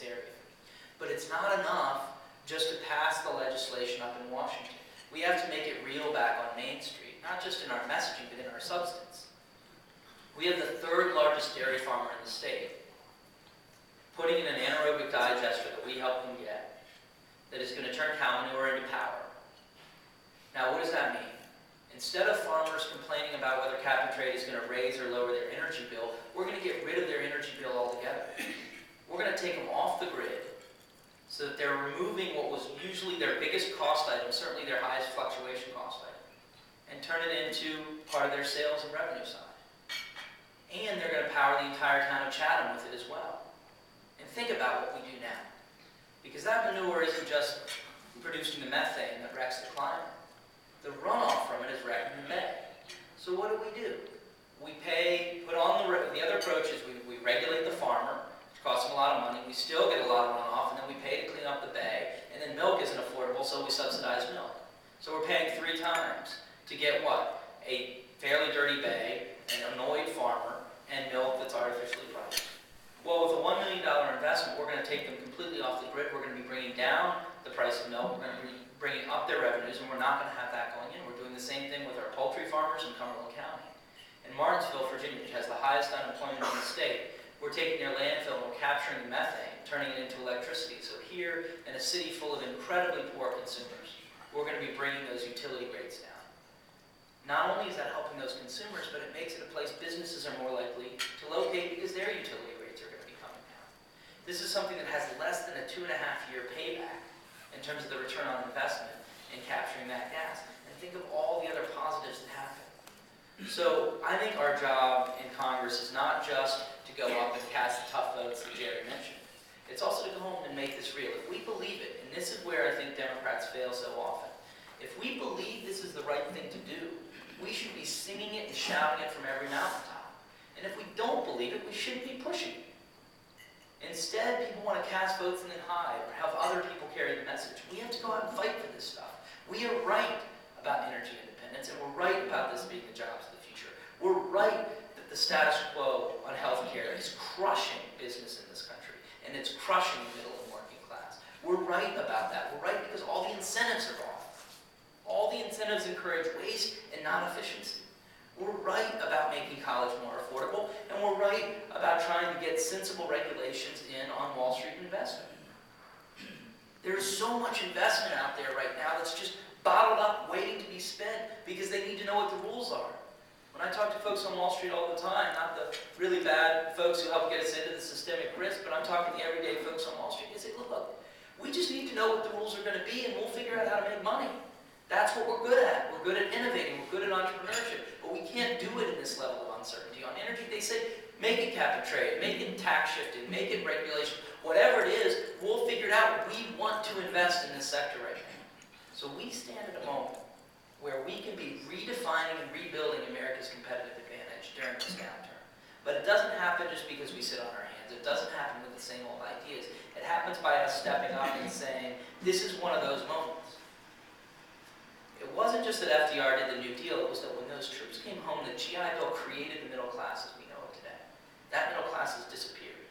this area. But it's not enough just to pass the legislation up in Washington. We have to make it real back on Main Street, not just in our messaging, but in our substance. We have the third largest dairy farmer in the state, putting in an anaerobic digester that we help them get, that is going to turn cow manure into power. Now, what does that mean? Instead of farmers complaining about whether cap and trade is going to raise or lower their energy bill, we're going to get rid of their energy bill altogether. We're going to take them off the grid so that they're removing what was usually their biggest cost item, certainly their highest fluctuation cost item, and turn it into part of their sales and revenue side. And they're going to power the entire town of Chatham with it as well. And think about what we do now. Because that manure isn't just producing the methane that wrecks the climate. The runoff from it is wrecking the bay. So what do? We put on the other approach is we regulate the farmer, which costs them a lot of money. We still get a lot of runoff, and then we pay to clean up the bay. And then milk isn't affordable, so we subsidize milk. So we're paying 3 times to get what? A fairly dirty bay, an annoyed farmer, and milk that's artificially priced. Well, with a $1 million investment, we're going to take them completely off the grid. We're going to be bringing down the price of milk. We're going to be bringing up their revenues, and we're not going to have that going in. We're doing the same thing with our poultry farmers in Cumberland County. In Martinsville, Virginia, which has the highest unemployment in the state, we're taking their landfill and we're capturing the methane, turning it into electricity. So here, in a city full of incredibly poor consumers, we're going to be bringing those utility rates down. Not only is that helping those consumers, but it makes it a place businesses are more likely to locate because their utility rates are going to be coming down. This is something that has less than a 2.5-year payback in terms of the return on investment in capturing that gas. And think of all the other positives that happen. So I think our job in Congress is not just to go up and cast the tough votes that Jerry mentioned. It's also to go home and make this real. If we believe it, and this is where I think Democrats fail so often, if we believe this is the right thing to do, we should be singing it and shouting it from every mountaintop. And if we don't believe it, we shouldn't be pushing it. Instead, people want to cast votes and then hide, or have other people carry the message. We have to go out and fight for this stuff. We are right about energy independence, and we're right about this being the jobs of the future. We're right that the status quo on health care is crushing business in this country, and it's crushing the middle and working class. We're right about that. We're right because all the incentives are off. All the incentives encourage waste and not efficiency. We're right about making college more affordable, and we're right about trying to get sensible regulations in on Wall Street investment. There's so much investment out there right now that's just bottled up, waiting to be spent because they need to know what the rules are. When I talk to folks on Wall Street all the time, not the really bad folks who help get us into the systemic risk, but I'm talking to the everyday folks on Wall Street, they say, look, we just need to know what the rules are going to be, and we'll figure out how to make money. That's what we're good at. We're good at innovating. We're good at entrepreneurship. But we can't do it in this level of uncertainty. On energy, they say, make it cap and trade, make it tax shifted, make it regulation. Whatever it is, we'll figure it out. We want to invest in this sector right now. So we stand at a moment where we can be redefining and rebuilding America's competitive advantage during this downturn. But it doesn't happen just because we sit on our hands. It doesn't happen with the same old ideas. It happens by us stepping up and saying, this is one of those moments. It wasn't just that FDR did the New Deal, it was that when those troops came home, the GI Bill created the middle class as we know it today. That middle class has disappeared.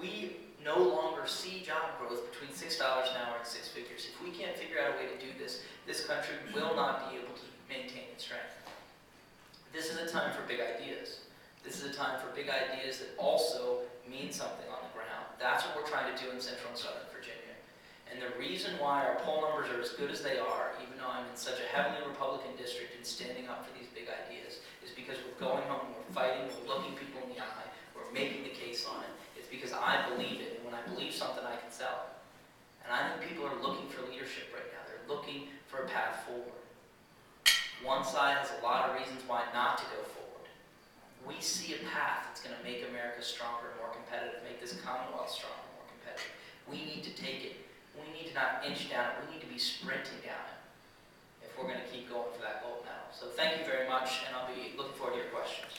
We no longer see job growth between $6 an hour and 6 figures. If we can't figure out a way to do this, this country will not be able to maintain its strength. This is a time for big ideas. This is a time for big ideas that also mean something on the ground. That's what we're trying to do in Central and Southern Virginia. And the reason why our poll numbers are as good as they are, even though I'm in such a heavily Republican district and standing up for these big ideas, is because we're going home, we're fighting, we're looking people in the eye, we're making the case on it. It's because I believe it, and when I believe something, I can sell it. And I think people are looking for leadership right now. They're looking for a path forward. One side has a lot of reasons why not to go forward. We see a path that's going to make America stronger and more competitive, make this Commonwealth stronger and more competitive. We need to take it. We need to not inch down it. We need to be sprinting down it if we're going to keep going for that gold medal. So thank you very much, and I'll be looking forward to your questions.